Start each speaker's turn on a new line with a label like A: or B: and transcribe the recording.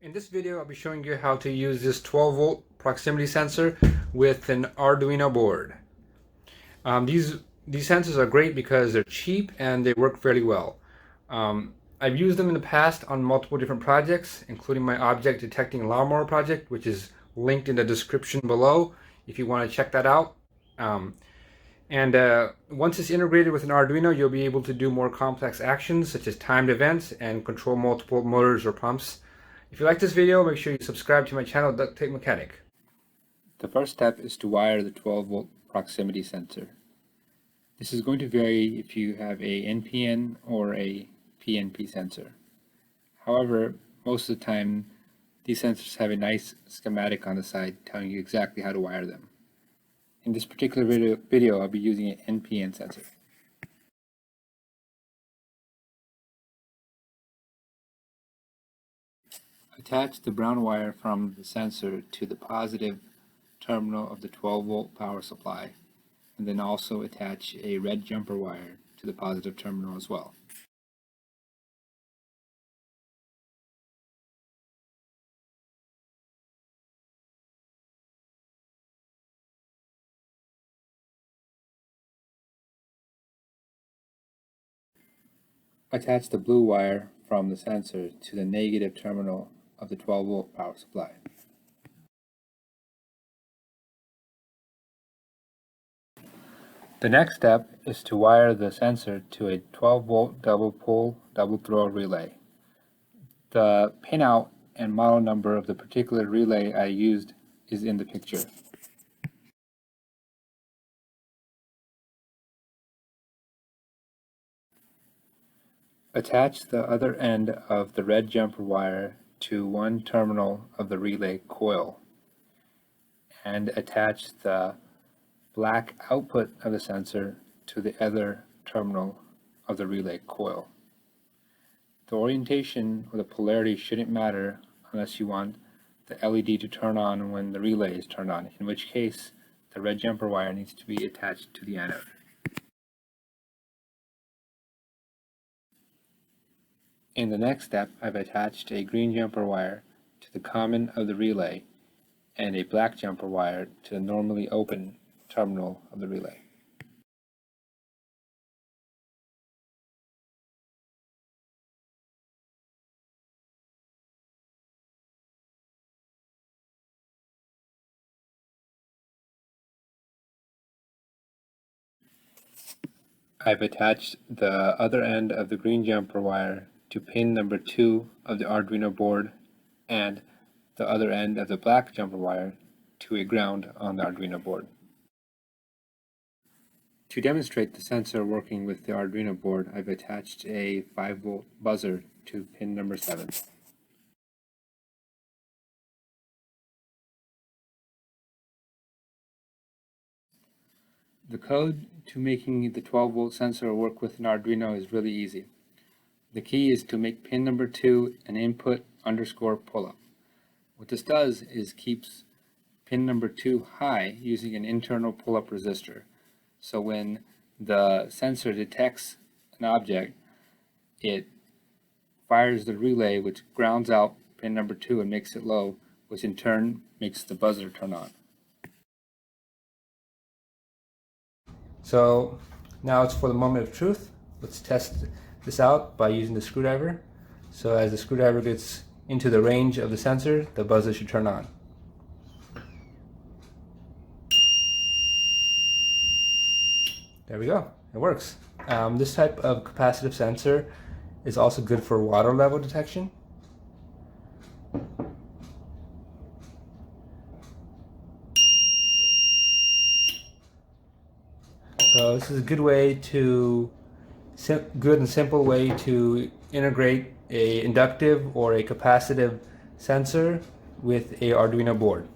A: In this video, I'll be showing you how to use this 12-volt proximity sensor with an Arduino board. These sensors are great because they're cheap and they work fairly well. I've used them in the past on multiple different projects, including my object detecting lawnmower project, which is linked in the description below if you want to check that out. Once it's integrated with an Arduino, you'll be able to do more complex actions such as timed events and control multiple motors or pumps. If you like this video, make sure you subscribe to my channel, Duct Tape Mechanic. The first step is to wire the 12-volt proximity sensor. This is going to vary if you have a NPN or a PNP sensor. However, most of the time, these sensors have a nice schematic on the side telling you exactly how to wire them. In this particular video, I'll be using an NPN sensor. Attach the brown wire from the sensor to the positive terminal of the 12-volt power supply, and then also attach a red jumper wire to the positive terminal as well. Attach the blue wire from the sensor to the negative terminal of the 12-volt power supply. The next step is to wire the sensor to a 12-volt double pole double throw relay. The pinout and model number of the particular relay I used is in the picture. Attach the other end of the red jumper wire to one terminal of the relay coil and attach the black output of the sensor to the other terminal of the relay coil. The orientation or the polarity shouldn't matter unless you want the LED to turn on when the relay is turned on, in which case the red jumper wire needs to be attached to the anode. In the next step, I've attached a green jumper wire to the common of the relay and a black jumper wire to the normally open terminal of the relay. I've attached the other end of the green jumper wire to pin number 2 of the Arduino board and the other end of the black jumper wire to a ground on the Arduino board. To demonstrate the sensor working with the Arduino board, I've attached a 5-volt buzzer to pin number 7. The code to making the 12-volt sensor work with an Arduino is really easy. The key is to make pin number 2 an input underscore pull-up. What this does is keeps pin number 2 high using an internal pull-up resistor. So when the sensor detects an object, it fires the relay, which grounds out pin number 2 and makes it low, which in turn makes the buzzer turn on. So now it's for the moment of truth. Let's test this out by using the screwdriver. So as the screwdriver gets into the range of the sensor, the buzzer should turn on. There we go, it works. This type of capacitive sensor is also good for water level detection. So this is a good way to, good and simple way to integrate a inductive or a capacitive sensor with a Arduino board.